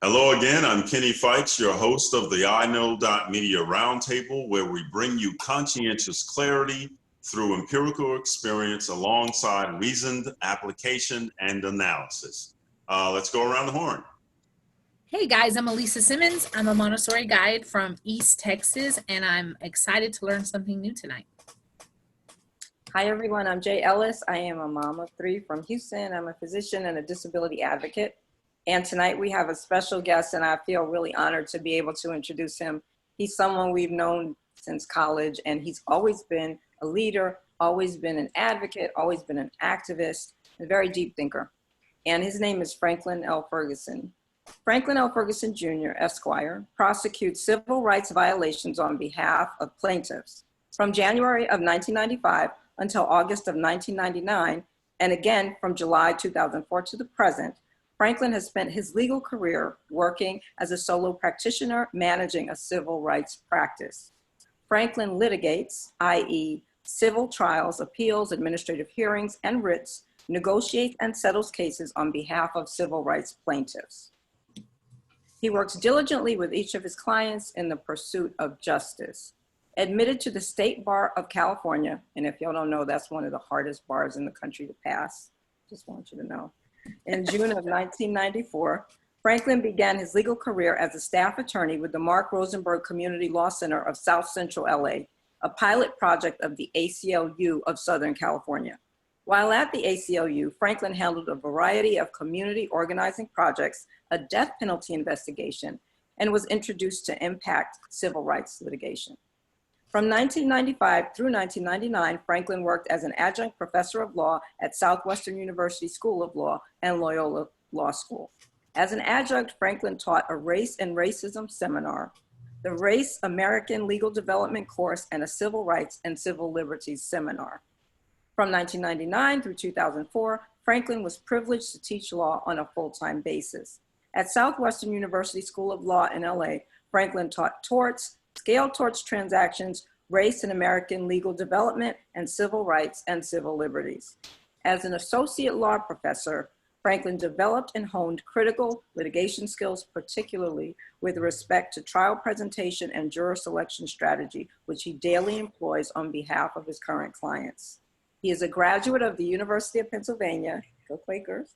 Hello again, I'm Kenny Fikes, your host of the iKnow.media Roundtable, where we bring you conscientious clarity through empirical experience alongside reasoned application and analysis. Let's go around the horn. Hey guys, I'm Elisa Simmons. I'm a Montessori guide from East Texas, and I'm excited to learn something new tonight. Hi everyone, I'm Jay Ellis. I am a mom of 3 from Houston. I'm a physician and a disability advocate. And tonight we have a special guest, and I feel really honored to be able to introduce him. He's someone we've known since college, and he's always been a leader, always been an advocate, always been an activist, a very deep thinker. And his name is Franklin L. Ferguson. Franklin L. Ferguson Jr., Esquire, prosecutes civil rights violations on behalf of plaintiffs from January of 1995 until August of 1999, and again from July 2004 to the present. Franklin has spent his legal career working as a solo practitioner managing a civil rights practice. Franklin litigates, i.e., civil trials, appeals, administrative hearings, and writs, negotiates and settles cases on behalf of civil rights plaintiffs. He works diligently with each of his clients in the pursuit of justice. Admitted to the State Bar of California, and if y'all don't know, that's one of the hardest bars in the country to pass, just want you to know. In June of 1994, Franklin began his legal career as a staff attorney with the Mark Rosenberg Community Law Center of South Central LA, a pilot project of the ACLU of Southern California. While at the ACLU, Franklin handled a variety of community organizing projects, a death penalty investigation, and was introduced to impact civil rights litigation. From 1995 through 1999, Franklin worked as an adjunct professor of law at Southwestern University School of Law and Loyola Law School. As an adjunct, Franklin taught a race and racism seminar, the Race American Legal Development course, and a civil rights and civil liberties seminar. From 1999 through 2004, Franklin was privileged to teach law on a full-time basis. At Southwestern University School of Law in LA, Franklin taught torts, scale torts transactions, race and American legal development, and civil rights and civil liberties. As an associate law professor, Franklin developed and honed critical litigation skills, particularly with respect to trial presentation and juror selection strategy, which he daily employs on behalf of his current clients. He is a graduate of the University of Pennsylvania, go Quakers,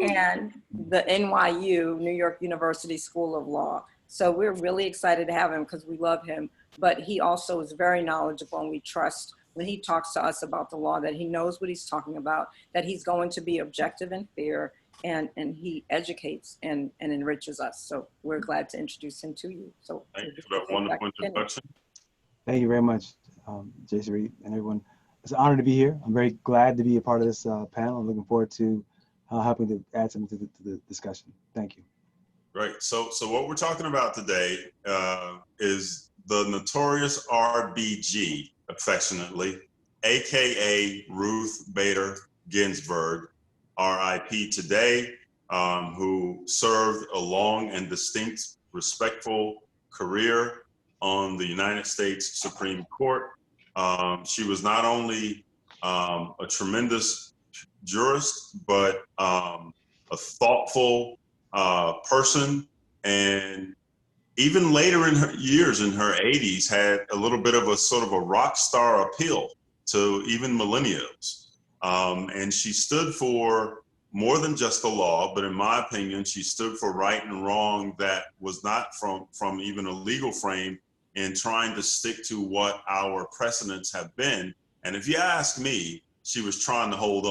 and the NYU, New York University School of Law. So we're really excited to have him because we love him, but he also is very knowledgeable, and we trust when he talks to us about the law that he knows what he's talking about, that he's going to be objective and fair, and he educates and enriches us. So we're glad to introduce him to you. So thank you for that wonderful introduction. Thank you very much, Jason Reed and everyone. It's an honor to be here. I'm very glad to be a part of this panel. I'm looking forward to helping to add something to the discussion. Thank you. Right. So what we're talking about today is the notorious RBG, affectionately, AKA Ruth Bader Ginsburg, RIP today, who served a long and distinct, respectful career on the United States Supreme Court. She was not only a tremendous jurist, but a thoughtful person, and even later in her years, in her 80s, had a little bit of a sort of a rock star appeal to even millennials. And she stood for more than just the law, but in my opinion, she stood for right and wrong that was not from even a legal frame, and trying to stick to what our precedents have been. And if you ask me, she was trying to hold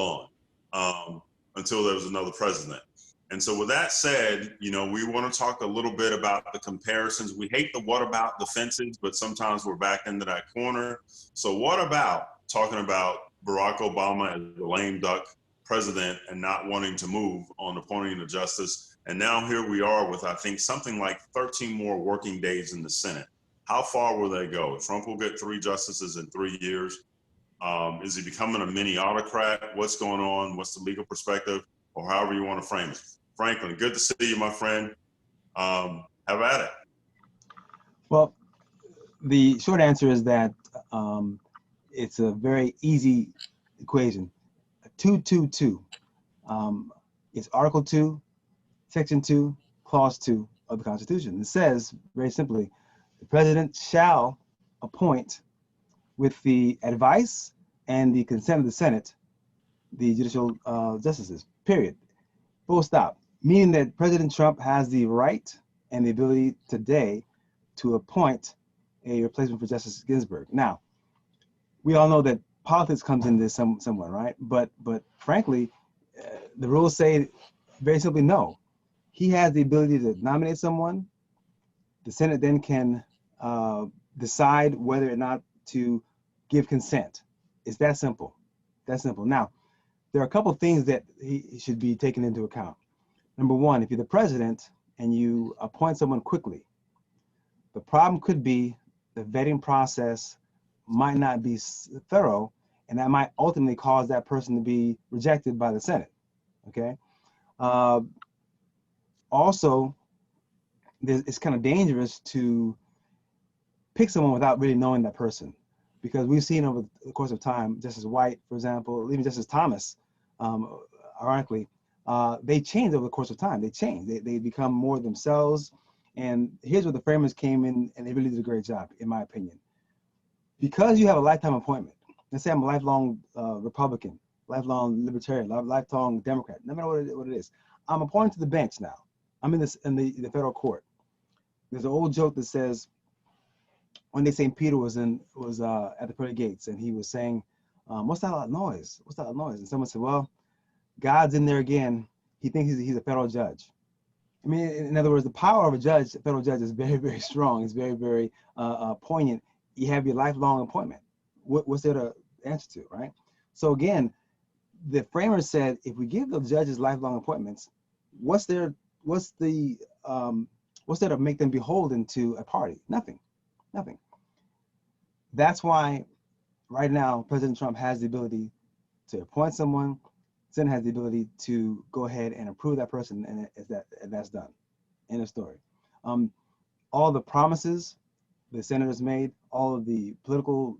on until there was another president. And so with that said, you know, we want to talk a little bit about the comparisons. We hate the what about defenses, but sometimes we're back into that corner. So what about talking about Barack Obama as a lame duck president and not wanting to move on appointing a justice? And now here we are with, I think, something like 13 more working days in the Senate. How far will they go? Trump will get 3 justices in 3 years. Is he becoming a mini autocrat? What's going on? What's the legal perspective? Or however you want to frame it. Franklin, good to see you, my friend. Have at it. Well, the short answer is that it's a very easy equation. 2-2-2. It's Article 2, Section 2, Clause 2 of the Constitution. It says very simply, the president shall appoint, with the advice and the consent of the Senate, the judicial justices, period. Full stop. Meaning that President Trump has the right and the ability today to appoint a replacement for Justice Ginsburg. Now, we all know that politics comes into this somewhat, right? But frankly, the rules say very simply no. He has the ability to nominate someone. The Senate then can decide whether or not to give consent. It's that simple. That simple. Now, there are a couple of things that he should be taken into account. Number one, if you're the president and you appoint someone quickly, the problem could be the vetting process might not be thorough, and that might ultimately cause that person to be rejected by the Senate. Okay. Also, it's kind of dangerous to pick someone without really knowing that person, because we've seen over the course of time, Justice White, for example, even Justice Thomas, ironically, they change over the course of time. They change. They become more themselves. And here's where the framers came in, and they really did a great job, in my opinion. Because you have a lifetime appointment, let's say I'm a lifelong Republican, lifelong Libertarian, lifelong Democrat, no matter what it is, I'm appointed to the bench now. I'm in the federal court. There's an old joke that says, one day St. Peter was at the pearly gates, and he was saying, what's that loud noise? What's that loud noise? And someone said, well, God's in there again. He thinks he's a federal judge. I mean, in other words, the power of a federal judge is very, very strong. It's very, very poignant. You have your lifelong appointment. What's there to answer to, right? So again, the framers said, if we give the judges lifelong appointments, what's there to make them beholden to a party? Nothing. That's why right now President Trump has the ability to appoint someone. Senate has the ability to go ahead and approve that person, and that's done. End of story. All the promises the senators made, all of the political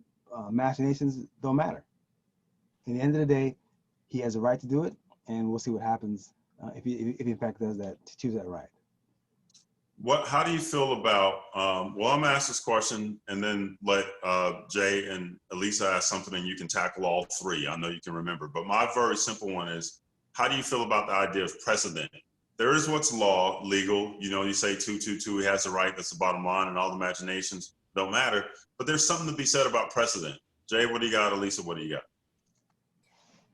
machinations don't matter. In the end of the day, he has a right to do it, and we'll see what happens if he in fact does that, to choose that right. How do you feel about, well, I'm gonna ask this question and then let Jay and Elisa ask something, and you can tackle all three. I know you can remember, but my very simple one is, how do you feel about the idea of precedent? There is what's legal, you say 222, he has the right, that's the bottom line, and all the imaginations don't matter, but there's something to be said about precedent. Jay, what do you got? Elisa, what do you got?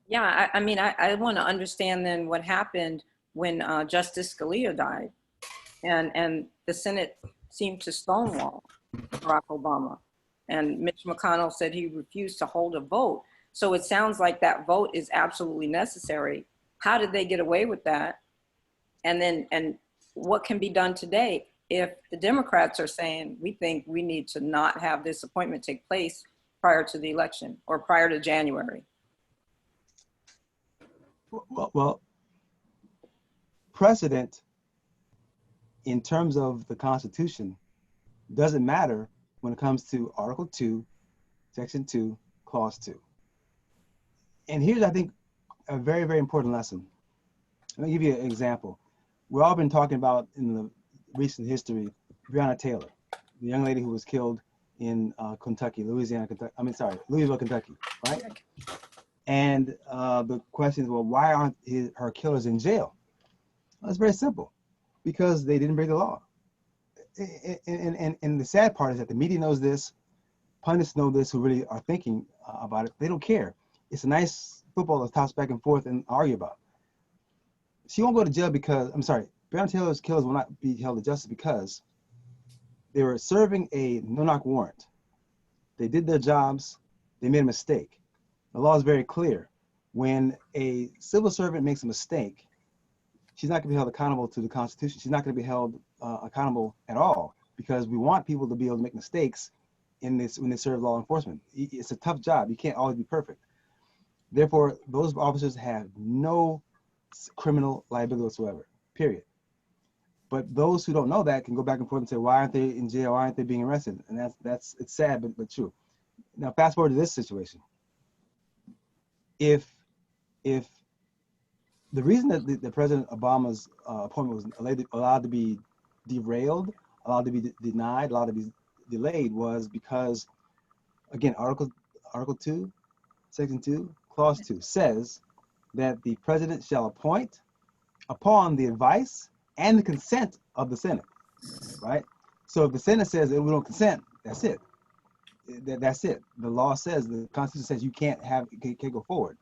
Yeah, I mean, I want to understand then what happened when Justice Scalia died. And the Senate seemed to stonewall Barack Obama. And Mitch McConnell said he refused to hold a vote. So it sounds like that vote is absolutely necessary. How did they get away with that? And what can be done today if the Democrats are saying, we think we need to not have this appointment take place prior to the election or prior to January? Well, precedent in terms of the Constitution doesn't matter when it comes to Article 2, Section 2, Clause 2. And here's, I think, a very, very important lesson. Let me give you an example. We've all been talking about, in the recent history, Breonna Taylor, the young lady who was killed in Louisville, Kentucky, right? And the question is, well, why aren't her killers in jail? Well, it's very simple. Because they didn't break the law. And the sad part is that the media knows this, pundits know this, who really are thinking about it. They don't care. It's a nice football that's tossed back and forth and argue about. She won't go to jail because, Breonna Taylor's killers will not be held to justice because they were serving a no-knock warrant. They did their jobs. They made a mistake. The law is very clear. When a civil servant makes a mistake, she's not going to be held accountable to the Constitution. She's not going to be held accountable at all, because we want people to be able to make mistakes in this when they serve law enforcement. It's a tough job. You can't always be perfect. Therefore, those officers have no criminal liability whatsoever, period. But those who don't know that can go back and forth and say, why aren't they in jail? Why aren't they being arrested? And it's sad, but true. Now, fast forward to this situation. If the reason that the President Obama's appointment was allowed to be derailed, allowed to be denied, allowed to be delayed was because, again, Article 2, Section 2, Clause 2 says that the president shall appoint upon the advice and the consent of the Senate, right? So if the Senate says that we don't consent, that's it. That's it. The law says, the Constitution says you can't go forward.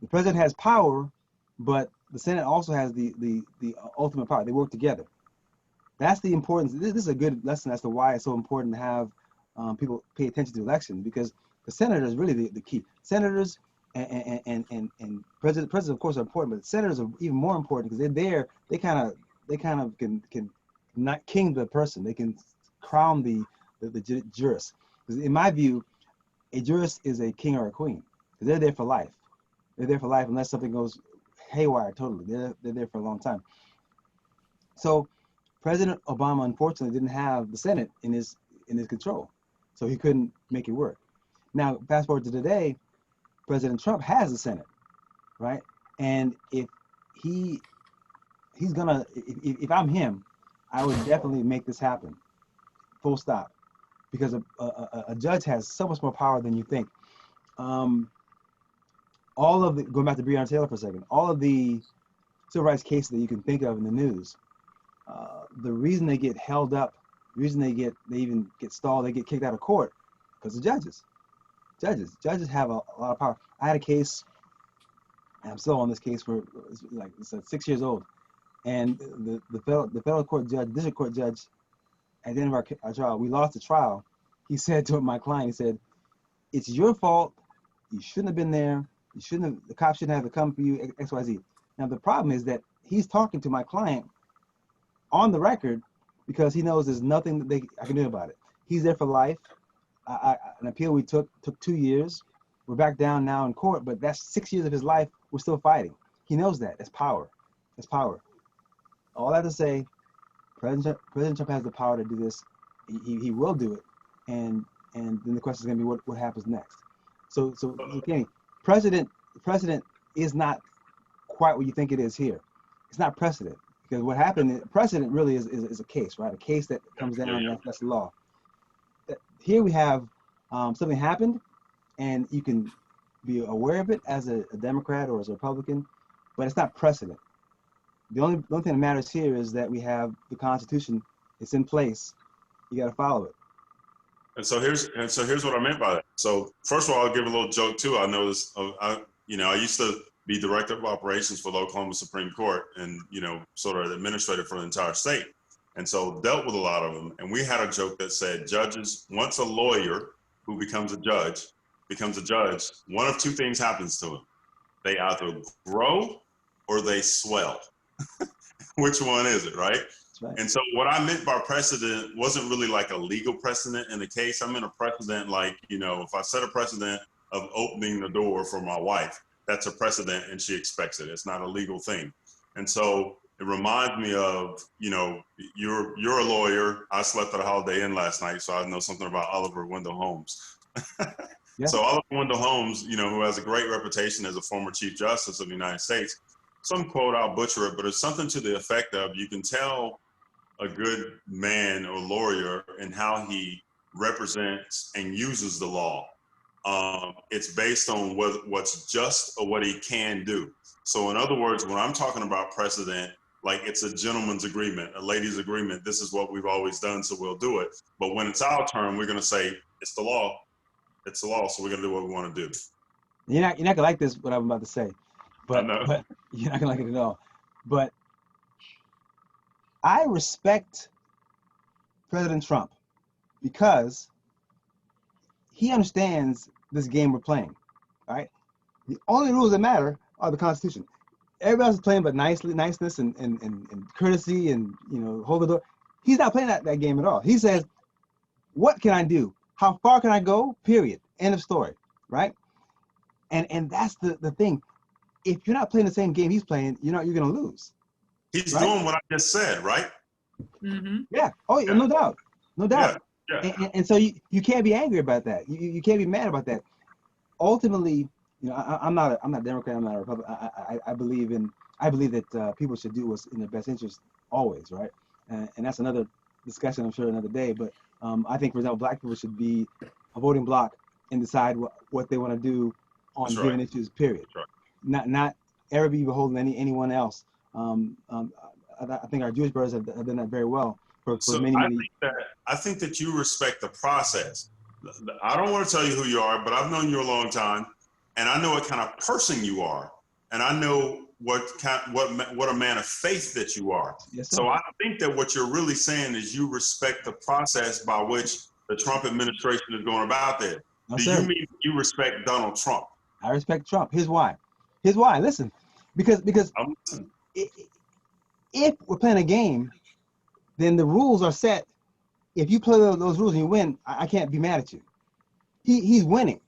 The president has power, but the Senate also has the ultimate power. They work together. That's the importance. This is a good lesson as to why it's so important to have people pay attention to elections, because the senator is really the key. Senators and presidents, of course, are important, but senators are even more important because they're there. They kind of can not king the person. They can crown the jurist. Because in my view, a jurist is a king or a queen. They're there for life. They're there for life unless something goes haywire totally. They're there for a long time. So President Obama, unfortunately, didn't have the Senate in his control, so he couldn't make it work. Now, fast forward to today, President Trump has the Senate, right? And if if I'm him, I would definitely make this happen, full stop, because a judge has so much more power than you think. Going back to Breonna Taylor for a second, all of the civil rights cases that you can think of in the news, the reason they get held up, the reason they even get stalled, they get kicked out of court, because of judges. Judges have a lot of power. I had a case, and I'm still on this case for it's 6 years old, and the federal court judge, district court judge, at the end of our trial, we lost the trial. He said to my client, he said, "It's your fault. You shouldn't have been there. The cops shouldn't have to come for you, X, Y, Z." Now the problem is that he's talking to my client on the record because he knows there's nothing that I can do about it. He's there for life. An appeal we took 2 years. We're back down now in court, but that's 6 years of his life. We're still fighting. He knows that. That's power. That's power. All that to say, President Trump has the power to do this. He will do it, and then the question is going to be what happens next. So Kenny, the president is not quite what you think it is here. It's not precedent, because what happened, precedent really is a case, right? A case that comes down, that's the law. Here we have something happened, and you can be aware of it as a Democrat or as a Republican, but it's not precedent. The only thing that matters here is that we have the Constitution. It's in place. You got to follow it. And so here's what I meant by that. So first of all, I'll give a little joke too. I noticed, I used to be director of operations for the Oklahoma Supreme Court, and sort of administrator for the entire state. And so dealt with a lot of them. And we had a joke that said, judges, once a lawyer who becomes a judge, one of two things happens to him. They either grow or they swell. Which one is it, right? Right. And so what I meant by precedent wasn't really like a legal precedent in the case. I meant a precedent like, if I set a precedent of opening the door for my wife, that's a precedent and she expects it. It's not a legal thing. And so it reminds me of, you're a lawyer. I slept at a Holiday Inn last night, so I know something about Oliver Wendell Holmes. Yeah. So Oliver Wendell Holmes, who has a great reputation as a former Chief Justice of the United States, some quote, I'll butcher it, but it's something to the effect of, you can tell a good man or lawyer in how he represents and uses the law. It's based on what's just or what he can do. So in other words, when I'm talking about precedent, like it's a gentleman's agreement, a lady's agreement, this is what we've always done, so we'll do it. But when it's our turn, we're going to say, it's the law. It's the law, so we're going to do what we want to do. You're not gonna like this, what I'm about to say, but I know. You're not gonna like it at all. But I respect President Trump because he understands this game we're playing, right? The only rules that matter are the Constitution. Everybody else is playing but niceness and courtesy and hold the door. He's not playing that game at all. He says, what can I do? How far can I go? Period. End of story, right? And that's the thing. If you're not playing the same game he's playing, you're gonna lose. He's right? doing what I just said, right? Mm-hmm. Yeah. Oh, yeah. No doubt. No doubt. Yeah. And so you can't be angry about that. You can't be mad about that. Ultimately, I'm not a Democrat. I'm not a Republican. I believe in I believe that people should do what's in their best interest always, right? And that's another discussion, I'm sure, another day. But I think, for example, Black people should be a voting bloc and decide what they want to do on given issues, period. Not ever be beholden to anyone else. I think our Jewish brothers have done that very well for many. I think that you respect the process. I don't want to tell you who you are, but I've known you a long time, and I know what kind of person you are, and I know what a man of faith that you are. Yes, sir. So I think that what you're really saying is you respect the process by which the Trump administration is going about this. No, Do sir. you mean you respect Donald Trump? I respect Trump. Here's why. Here's why. Listen, because if we're playing a game, then the rules are set. If you play those rules and you win, I can't be mad at you. He's winning.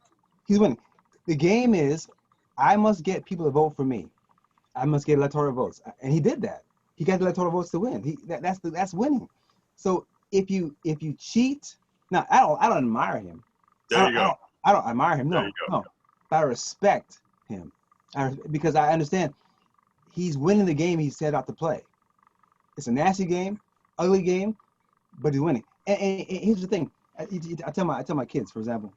He's winning. The game is, I must get people to vote for me. I must get electoral votes, and he did that. He got the electoral votes to win. That's winning. So if you cheat, now I don't admire him. There you go. I don't admire him. No. But I respect him because I understand he's winning the game he set out to play. It's a nasty game, ugly game, but he's winning. And here's the thing: I tell my kids, for example,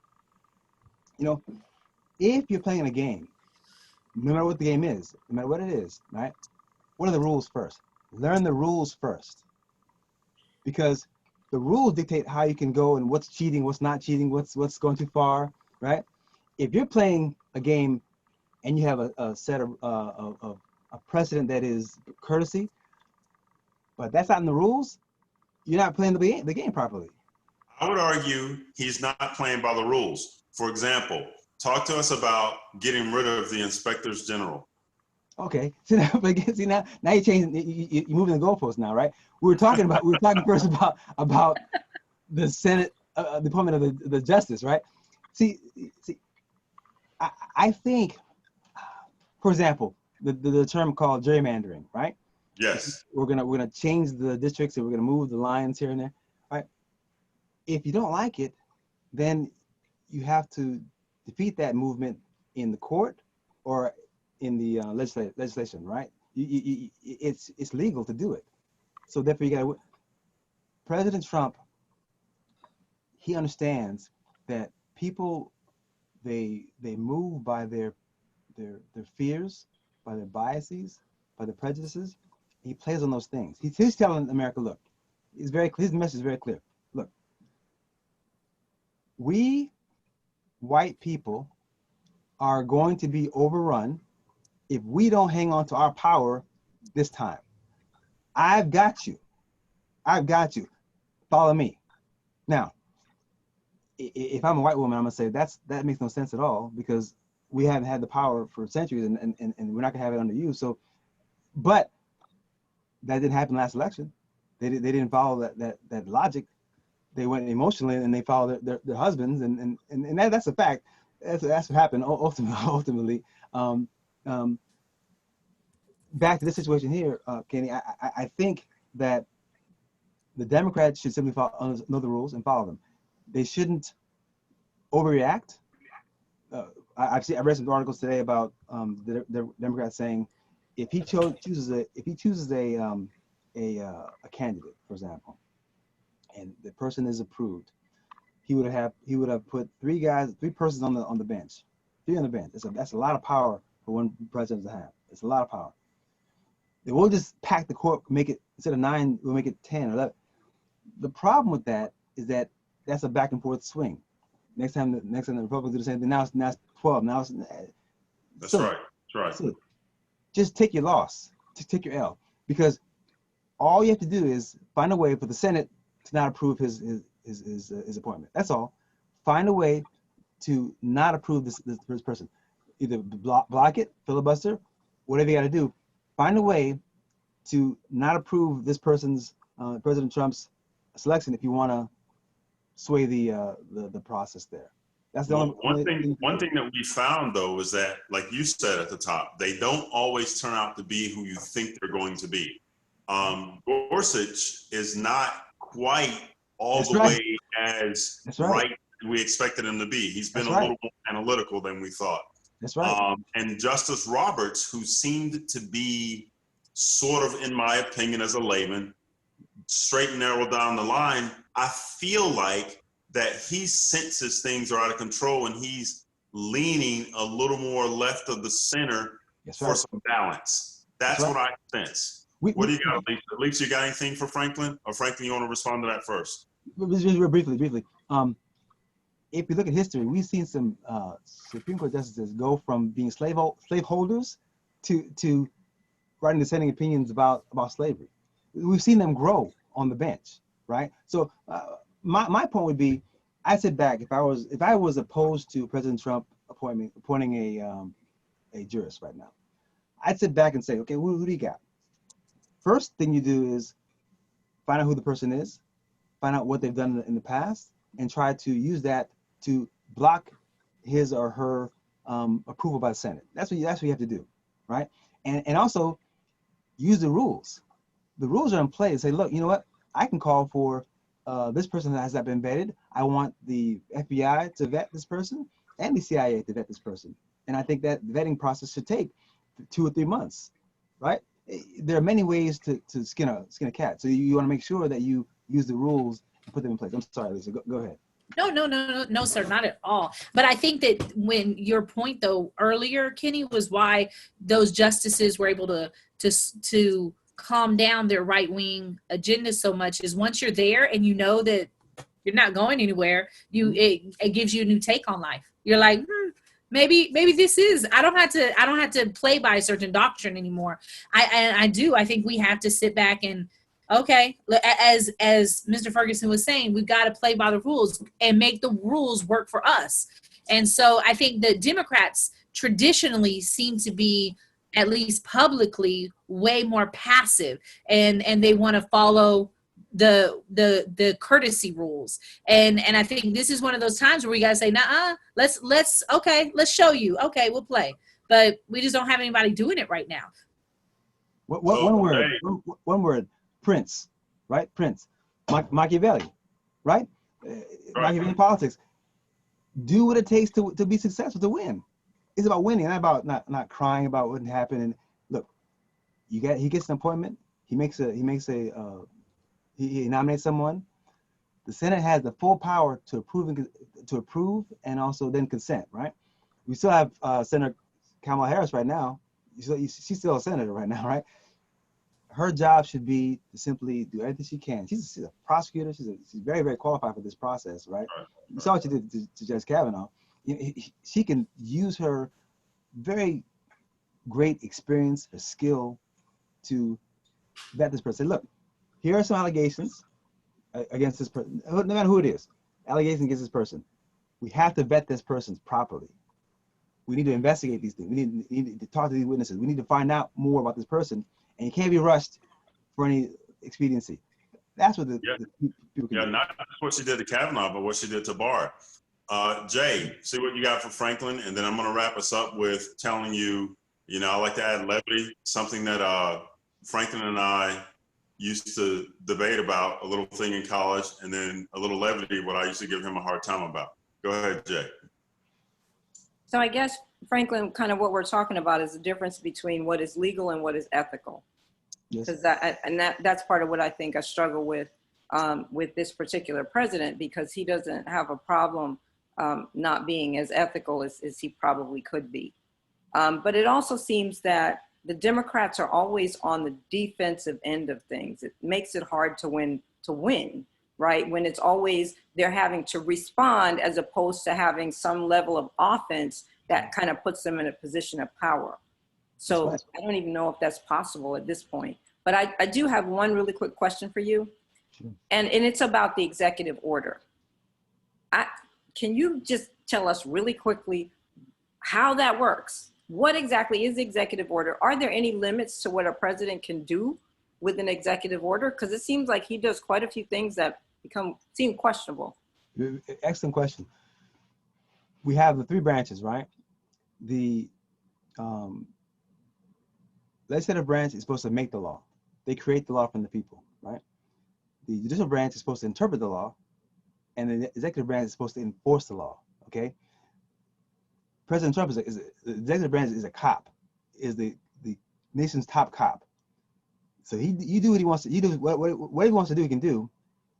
if you're playing a game, no matter what the game is, no matter what it is, right? What are the rules first? Learn the rules first, because the rules dictate how you can go and what's cheating, what's not cheating, what's going too far, right? If you're playing a game and you have a set of a precedent that is courtesy, but that's not in the rules, you're not playing the game properly. I would argue he's not playing by the rules. For example, talk to us about getting rid of the inspectors general. Okay, now you're changing. You're moving the goalposts now, right? We were talking first about the Senate, the appointment of the justice, right? See, I think, for example, the term called gerrymandering, right? Yes. We're gonna change the districts and we're gonna move the lines here and there, right? If you don't like it, then you have to defeat that movement in the court or in the legislation, right? It's legal to do it. So therefore, you got President Trump. He understands that people they move by their fears, by their biases, by their prejudices. He plays on those things. He's telling America, look, his message is very clear. Look, we white people are going to be overrun if we don't hang on to our power this time. I've got you. Follow me. Now, if I'm a white woman, I'm gonna say that makes no sense at all, because we haven't had the power for centuries, and we're not gonna have it under you. So, but that didn't happen last election. They didn't follow that logic. They went emotionally and they followed their husbands, and that's a fact. That's what happened ultimately. Back to this situation here, Kenny, I think that the Democrats should simply know the rules and follow them. They shouldn't overreact. I read some articles today about the Democrats saying if he chooses a candidate, for example, and the person is approved, he would have put three persons on the bench, three on the bench. That's a lot of power for one president to have. It's a lot of power. They will just pack the court, make it, instead of 9, we'll make it 10 or 11. The problem with that is that that's a back and forth swing. Next time the Republicans do the same thing. Now it's 12. Now it's That's right. That's right. Just take your loss. Just take your L, because all you have to do is find a way for the Senate to not approve his appointment. That's all. Find a way to not approve this person. Either block it, filibuster, whatever you got to do. Find a way to not approve this person's President Trump's selection if you want to sway the process there. That's the one thing that we found, though, is that, like you said at the top, they don't always turn out to be who you think they're going to be. Gorsuch is not quite all the way as right we expected him to be. He's been a little more analytical than we thought. That's right. And Justice Roberts, who seemed to be sort of, in my opinion, as a layman, straight and narrow down the line, I feel like that he senses things are out of control and he's leaning a little more left of the center for some balance. That's what I sense. What do you got, Lisa? Lisa, you got anything for Franklin? Or Franklin, you want to respond to that first? Just briefly. If you look at history, we've seen some Supreme Court justices go from being slaveholders to writing dissenting opinions about slavery. We've seen them grow on the bench, right? So my point would be, I sit back, if I was opposed to President Trump appointing a jurist right now, I'd sit back and say, okay, who do you got? First thing you do is find out who the person is, find out what they've done in the past, and try to use that to block his or her approval by the Senate. That's what you have to do, right? And also use the rules. The rules are in play to say, look, you know what? I can call for this person that has not been vetted. I want the FBI to vet this person and the CIA to vet this person. And I think that vetting process should take 2 or 3 months, right? There are many ways to skin a cat. So you want to make sure that you use the rules and put them in place. I'm sorry, Lisa, go ahead. No, sir, not at all. But I think that when your point though earlier, Kenny, was why those justices were able to calm down their right-wing agenda so much is once you're there and you know that you're not going anywhere, it gives you a new take on life. You're like, maybe this is, I don't have to play by a certain doctrine anymore. I think we have to sit back and, okay, as Mr. Ferguson was saying, we've got to play by the rules and make the rules work for us. And so I think the Democrats traditionally seem to be, at least publicly, way more passive, and they want to follow the courtesy rules. And I think this is one of those times where we got to say, nah, let's show you. Okay, we'll play. But we just don't have anybody doing it right now. One word. Prince, right? Prince, Machiavelli, right? Machiavelli politics. Do what it takes to be successful, to win. It's about winning, not about not crying about what happened. And look, he gets an appointment. He nominates someone. The Senate has the full power to approve and also then consent, right? We still have Senator Kamala Harris right now. She's still a senator right now, right? Her job should be to simply do everything she can. She's a prosecutor. She's very, very qualified for this process, right? You saw what she did to Judge Kavanaugh. She can use her very great experience, her skill to vet this person. Say, look, here are some allegations against this person, no matter who it is, allegations against this person. We have to vet this person properly. We need to investigate these things. We need to talk to these witnesses. We need to find out more about this person. And you can't be rushed for any expediency. That's what the people can do. Not just what she did to Kavanaugh, but what she did to Barr. Jay, see what you got for Franklin, and then I'm going to wrap us up with telling you, I like to add levity, something that Franklin and I used to debate about, a little thing in college, and then a little levity, what I used to give him a hard time about. Go ahead, Jay. So I guess, Franklin, kind of what we're talking about is the difference between what is legal and what is ethical. Because that's part of what I think I struggle with this particular president, because he doesn't have a problem not being as ethical as he probably could be. But it also seems that the Democrats are always on the defensive end of things. It makes it hard to win, right? When it's always they're having to respond as opposed to having some level of offense that kind of puts them in a position of power. So I don't even know if that's possible at this point. But I do have one really quick question for you. Sure. And it's about the executive order. Can you just tell us really quickly how that works? What exactly is the executive order? Are there any limits to what a president can do with an executive order? Because it seems like he does quite a few things that seem questionable. Excellent question. We have the 3 branches, right? The legislative branch is supposed to make the law. They create the law from the people, right? The judicial branch is supposed to interpret the law, and the executive branch is supposed to enforce the law, okay? President Trump the executive branch is a cop, is the nation's top cop. So you do what he wants to, you do what he wants to do, he can do.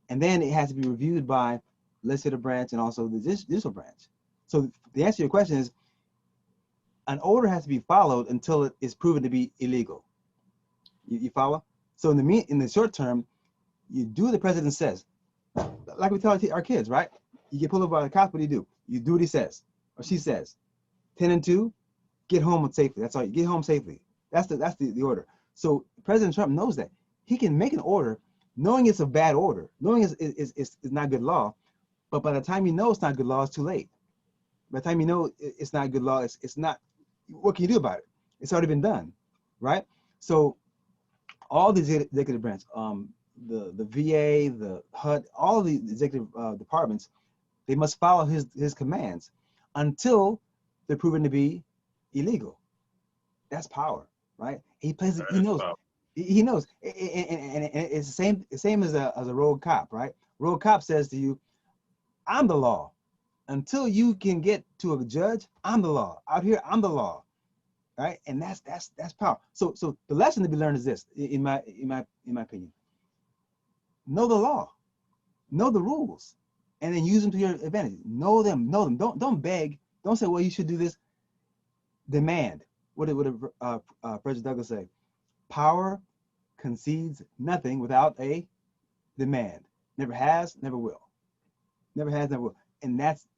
And then it has to be reviewed by legislative branch and also the judicial branch. So the answer to your question is, an order has to be followed until it is proven to be illegal. You follow? So in the short term, you do what the president says. Like we tell our kids, right? You get pulled over by the cop, what do? You do what he says or she says. 10 and 2, get home safely. That's all. You get home safely. That's the order. So President Trump knows that. He can make an order knowing it's a bad order, knowing it's not good law, but by the time you know it's not good law, it's too late. By the time you know it's not good law, it's not, what can you do about it? It's already been done, right? So all the executive branch, the VA, the HUD, all the executive departments, they must follow his commands until they're proven to be illegal. That's power, right? He plays. He knows. He knows, and it's the same as a rogue cop, right? Rogue cop says to you, "I'm the law." Until you can get to a judge, I'm the law. Out here, I'm the law, right? And that's power. So the lesson to be learned is this, in my opinion: know the law, know the rules, and then use them to your advantage. Know them. Don't beg. Don't say, "Well, you should do this." Demand. What did President Douglas say? Power concedes nothing without a demand. Never has, never will. Never has, never will. And that's,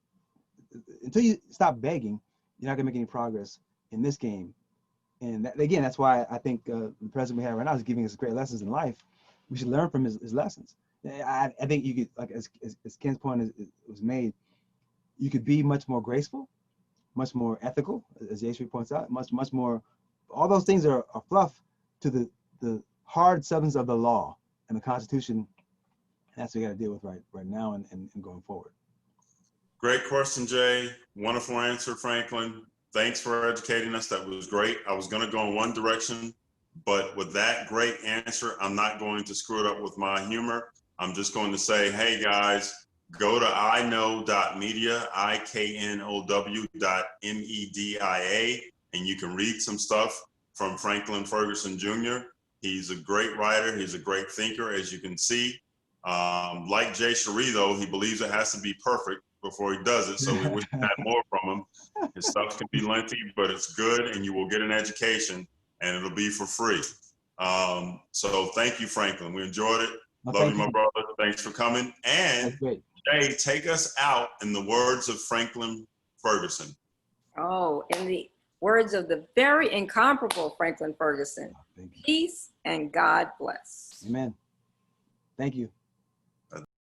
until you stop begging, you're not gonna make any progress in this game. And again, that's why I think the president we have right now is giving us great lessons in life. We should learn from his lessons. I think you could, like as Ken's point was made, you could be much more graceful, much more ethical, as Yeshua points out, much more. All those things are fluff to the hard substance of the law and the Constitution. That's what we got to deal with right now and going forward. Great question, Jay. Wonderful answer, Franklin. Thanks for educating us. That was great. I was going to go in one direction, but with that great answer, I'm not going to screw it up with my humor. I'm just going to say, hey guys, go to iknow.media, iknow.media, and you can read some stuff from Franklin Ferguson Jr. He's a great writer. He's a great thinker, as you can see. Like Jay Cherie, though, he believes it has to be perfect before he does it. So we wish we had more from him. His stuff can be lengthy, but it's good, and you will get an education, and it'll be for free. So thank you, Franklin. We enjoyed it. Love you, my brother. Thanks for coming. And Jay, take us out in the words of Franklin Ferguson. Oh, in the words of the very incomparable Franklin Ferguson, peace and God bless. Amen. Thank you.